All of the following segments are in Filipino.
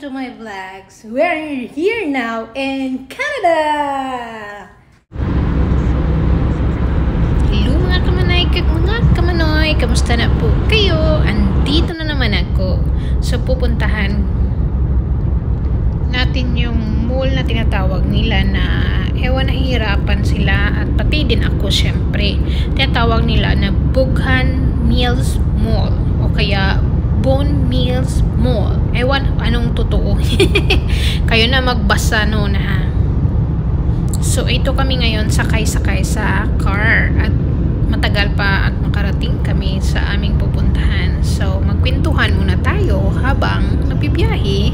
to my vlogs. We're here now in Canada! Hello mga kamanay, mga kamanoy, kamusta na po kayo? Andito na naman ako. So pupuntahan natin yung mall na tinatawag nila na ewan, nahihirapan sila at pati din ako syempre. Tinatawag nila na Bughan Mills Mall o kaya Bone Mills Mall. Ewan anong totoo. Kayo na magbasa noon ha. So ito kami ngayon sakay-sakay sa car at matagal pa at makarating kami sa aming pupuntahan. So magkwentuhan muna tayo habang nagbibiyahe.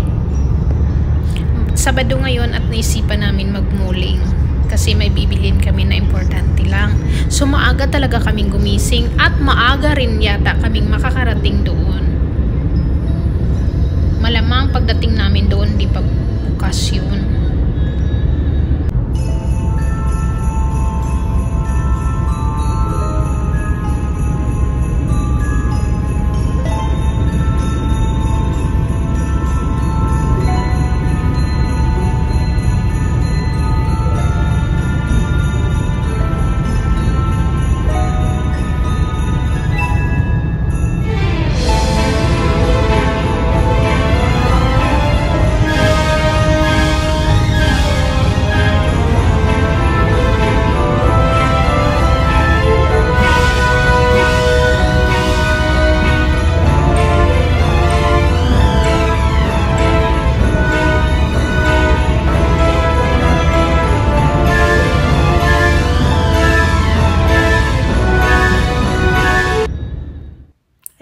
Sabado ngayon at naisipan namin magmuling kasi may bibilin kami na importante lang. So maaga talaga kaming gumising at maaga rin yata kaming makakarating doon. Malamang pagdating namin doon di pa bukas yun.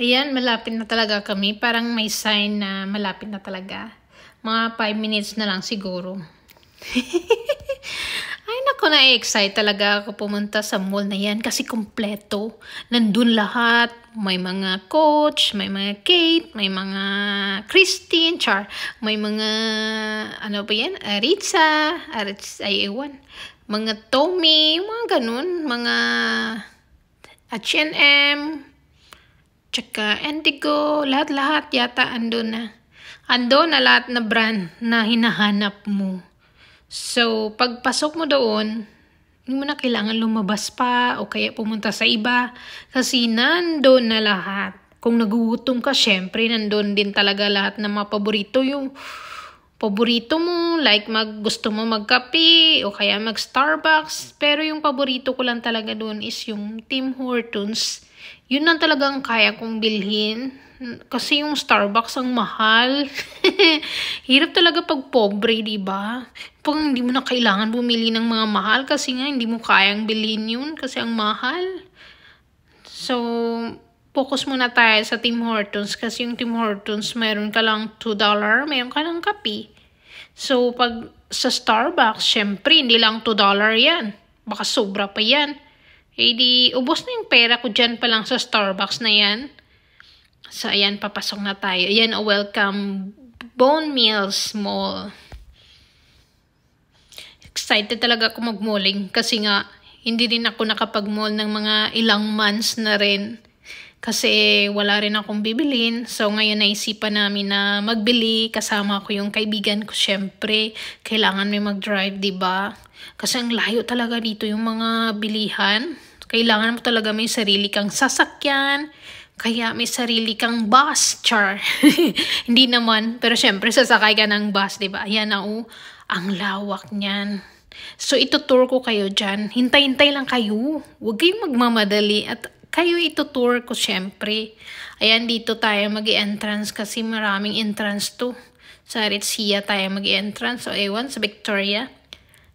Ayan, malapit na talaga kami. Parang may sign na malapit na talaga. Mga 5 minutes na lang siguro. Ay, naku, na-excite talaga ako pumunta sa mall na yan kasi kompleto. Nandun lahat. May mga Coach, may mga Kate, may mga Christine, may mga, ano ba yan? Aritza, ay ewan. Mga Tommy, mga ganun. Mga H&M, tsaka Indigo, lahat-lahat yata andun na. Andun na lahat na brand na hinahanap mo. So, pagpasok mo doon, hindi mo na kailangan lumabas pa o kaya pumunta sa iba. Kasi nandun na lahat. Kung nagugutom ka, syempre nandun din talaga lahat ng mga paborito. Yung paborito mo, like gusto mo magkape o kaya mag-Starbucks. Pero yung paborito ko lang talaga doon is yung Tim Hortons. Yun lang talagang kaya kong bilhin. Kasi yung Starbucks ang mahal. Hirap talaga pag pobre, diba? Pag hindi mo na kailangan bumili ng mga mahal kasi nga hindi mo kayang bilhin yun kasi ang mahal. So, focus muna tayo sa Tim Hortons kasi yung Tim Hortons mayroon ka lang $2, mayroon ka lang kape. So, pag sa Starbucks, syempre hindi lang $2 yan. Baka sobra pa yan. Eh di, ubos na yung pera ko dyan pa lang sa Starbucks na yan. So, ayan, papasok na tayo. Ayan, welcome Bone Mills Mall. Excited talaga ako magmalling kasi nga, hindi rin ako nakapag-mall ng mga ilang months na rin. Kasi wala rin akong bibilin. So, ngayon naisipan namin na magbili. Kasama ko yung kaibigan ko, syempre. Kailangan may mag-drive, diba? Kasi ang layo talaga dito yung mga bilihan. Kailangan mo talaga may sarili kang sasakyan. Kaya may sarili kang bus, char. Hindi naman. Pero syempre, sasakay ka ng bus, diba? Ayan na, ang lawak niyan. So, itutour ko kayo dyan. Hintay-hintay lang kayo. Huwag kayong magmamadali. At kayo itutour ko syempre. Ayan, dito tayo mag-i-entrance kasi maraming entrance to. Sa Aritzia tayo mag-i-entrance. So, ewan, sa Victoria.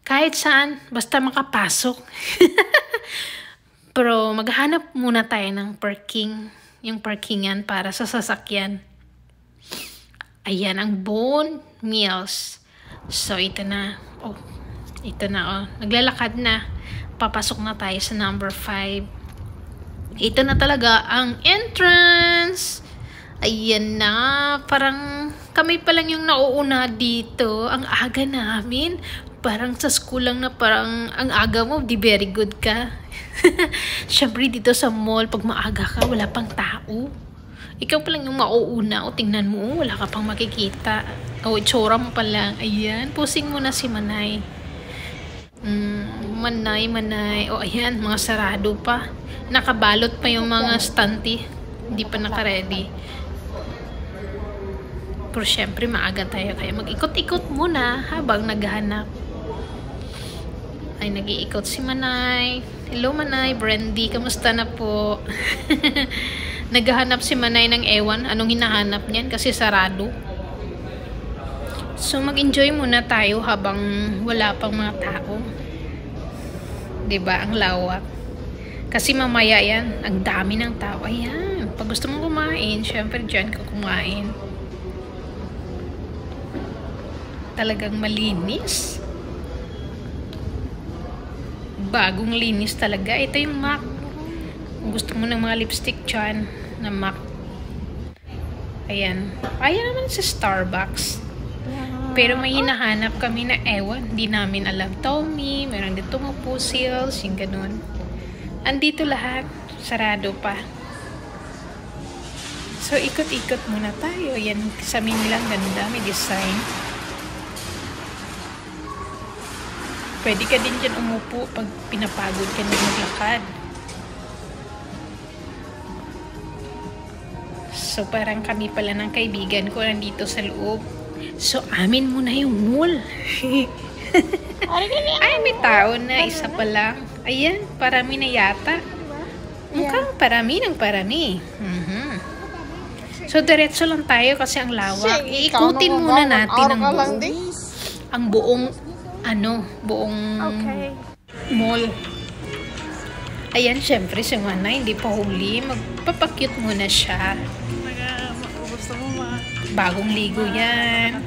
Kahit saan, basta makapasok. Pero maghanap muna tayo ng parking. Yung parkingan para sa sasakyan. Ayan, ang Bone Mills. So, ito na. Oh, ito na, oh. Naglalakad na. Papasok na tayo sa number 5. Ito na talaga ang entrance. Ayan na. Parang kami pa lang yung nauuna dito. Ang aga namin. Parang sa school lang na parang ang aga mo, di very good ka. Syempre dito sa mall, pag maaga ka, wala pang tao. Ikaw pa lang yung mauuna o tingnan mo, wala ka pang makikita. Oh, itsura mo pa lang. Ayan, pusing mo na si Manay. Manay. Oh, ayan, mga sarado pa. Nakabalot pa yung mga stunty. Hindi pa naka-ready. Pero syempre, maaga tayo. Kaya mag-ikot-ikot muna habang naghahanap. Ay, nag-iikot si Manay. Hello, Manay. Brandy, kamusta na po? Naghahanap si Manay ng ewan. Anong hinahanap niyan? Kasi sarado. So, mag-enjoy muna tayo habang wala pang mga tao. 'Di ba? Ang lawak. Kasi mamaya yan, ang dami ng tao. Ayan. Pag gusto mong kumain, syempre dyan ka kumain. Talagang malinis. Bagong linis talaga. Ito yung MAC. Kung gusto mo ng mga lipstick dyan, na MAC. Ayan. Ayan naman sa Starbucks. Pero may hinahanap kami na ewan. Hindi namin alam. Tommy, meron dito mga puzzles, yung ganun. Andito lahat. Sarado pa. So, ikot-ikot muna tayo. Yan, sa nilang ganda. May design. Pwede ka din dyan umupo pag pinapagod ka na maglakad. So, parang kami pala ng kaibigan ko nandito sa loob. So, amin muna yung mall. Ay, may tao na. Isa pa lang. Ayan, parami na yata. Mukhang parami ng parami. So, diretso lang tayo kasi ang lawak. Iikutin muna natin ang buong mall. Ayan, syempre, si Manay, hindi pa huli. Magpapakyut muna siya. Bagong ligo yan.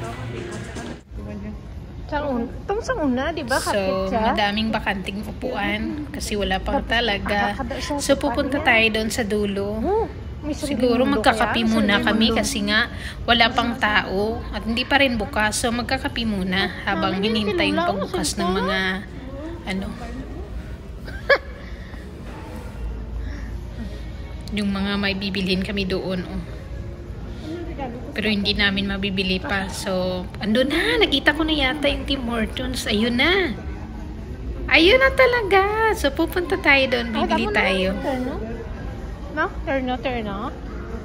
Sang una, di ba? So, madaming bakanting upuan kasi wala pang talaga. So, pupunta tayo doon sa dulo. Siguro magkakapi muna kami kasi nga wala pang tao at hindi pa rin bukas. So, magkakapi muna habang hinihintay yung pagbukas ng mga yung mga may bibilhin kami doon. Pero hindi namin mabibili pa. So, andun na. Nakita ko na yata yung Tim Hortons. Ayun na. Ayun na talaga. So, pupunta tayo doon. Bibili tayo. Turno.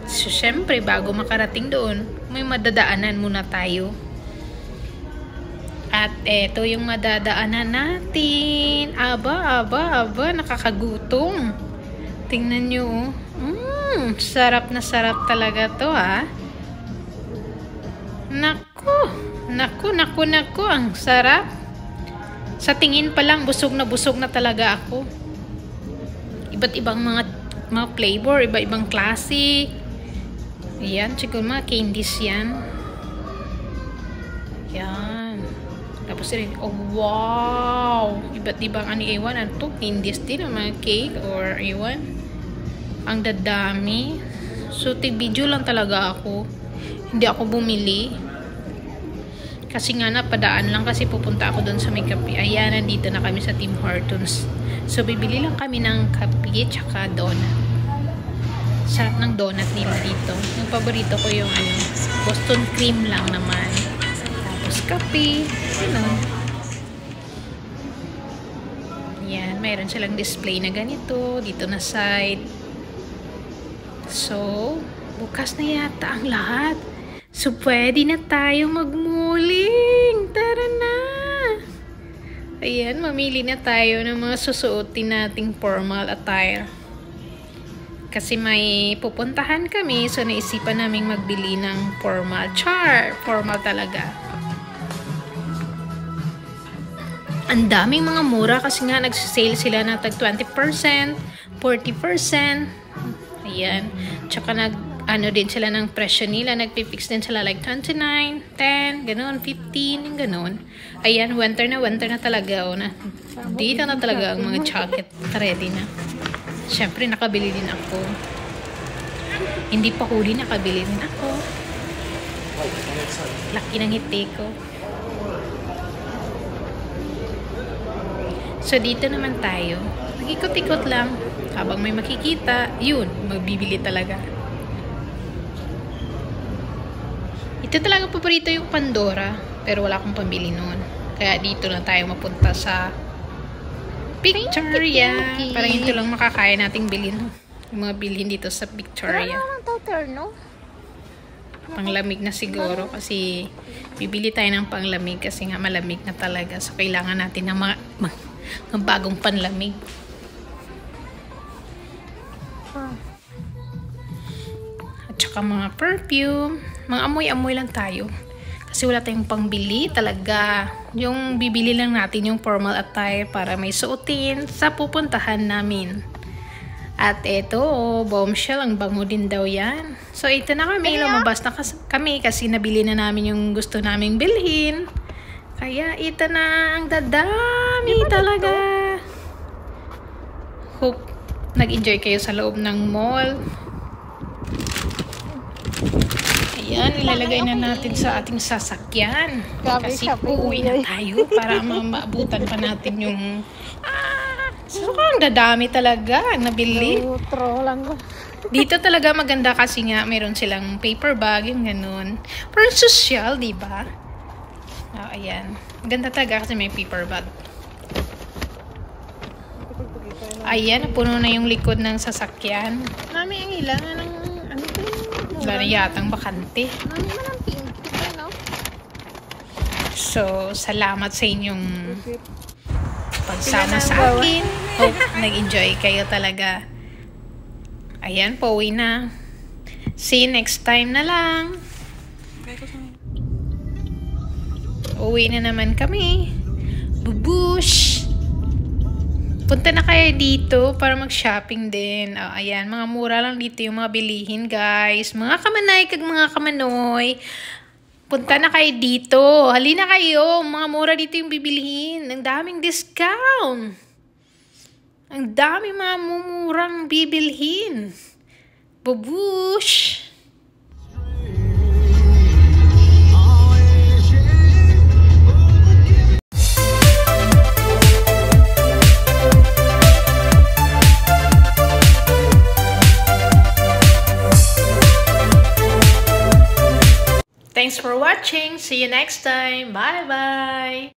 So, syempre, bago makarating doon, may madadaanan muna tayo. At eto yung madadaanan natin. Aba. Nakakagutom. Tingnan nyo. Sarap na sarap talaga to, ha. Naku, ang sarap. Sa tingin pa lang, busog na talaga ako. Iba't ibang mga flavor, iba-ibang klase. Ayan, siguro mga candies yan. Yan. Tapos rin, oh wow! Iba't ibang ewan, candies din, mga cake or ewan. Ang dadami. So, tig-video lang talaga ako. Hindi ako bumili. Kasi nga napadaan lang kasi pupunta ako doon sa may kape. Ayan, nandito na kami sa Tim Hortons. So, bibili lang kami ng kape tsaka donut. Sarap ng donut nila dito. Yung paborito ko yung Boston cream lang naman. Tapos kape. Yan, mayroon silang display na ganito. Dito na side. So, bukas na yata ang lahat. So, pwede na tayo magmuling. Tara na! Ayan, mamili na tayo ng mga susuotin nating formal attire. Kasi may pupuntahan kami, so naisipan naming magbili ng formal. Formal talaga. Ang daming mga mura kasi nga nagsisale sila na tag 20%, 40%. Ayan. Tsaka din sila ng presyo nila. Nagpipix din sila like 29, 10, ganun, 15, yung ganun. Ayan, winter na talaga. Dito na talaga ang mga jacket. Ready na. Siyempre, nakabili din ako. Hindi pa huli, nakabili din ako. Laki ng ngiti ko. So, dito naman tayo. Nag-ikot-ikot lang. Habang may makikita, yun, magbibili talaga. Ito talaga paborito yung Pandora, pero wala akong pambili noon. Kaya dito na tayo mapunta sa Victoria. Pinky. Parang ito lang makakaya nating bilhin. Yung mga bilhin dito sa Victoria. Ano to turn, no? Panglamig na siguro kasi bibili tayo ng panglamig kasi nga malamig na talaga. So, kailangan natin ng mga bagong panlamig. At saka mga perfume. Mga amoy-amoy lang tayo. Kasi wala tayong pangbili talaga. Yung bibili lang natin yung formal attire para may suotin sa pupuntahan namin. At eto, bombshell, ang bango din daw yan. So, ito na kami. Lumabas na kami kasi nabili na namin yung gusto naming bilhin. Kaya, ito na ang dadami talaga. Hope nag-enjoy kayo sa loob ng mall. Ayan, ilalagay na natin sa ating sasakyan. Kasi uuwi na tayo para maabutan pa natin yung... So, ang dadami talaga nabili. Lang. Dito talaga maganda kasi nga mayroon silang paper bag, yung ganun. Pero social, di ba? Oh, ayan. Maganda talaga kasi may paper bag. Ayan, puno na yung likod ng sasakyan. Mami, ang ilang ng ano ba yung... Wala na yatang bakante. Mami, man ang pink. No? So, salamat sa inyong pagsama sa akin. Hope nag-enjoy kayo talaga. Ayan, pauwi na. See you next time na lang. Uwi na naman kami. Bubush! Punta na kayo dito para mag-shopping din. Oh, ayan, mga mura lang dito yung mga bilihin, guys. Mga kamanay kag mga kamanoy. Punta na kayo dito. Halina kayo. Mga mura dito yung bibilihin. Ang daming discount. Ang daming mga mumurang bibilhin. Babush! Thanks for watching. See you next time. Bye-bye.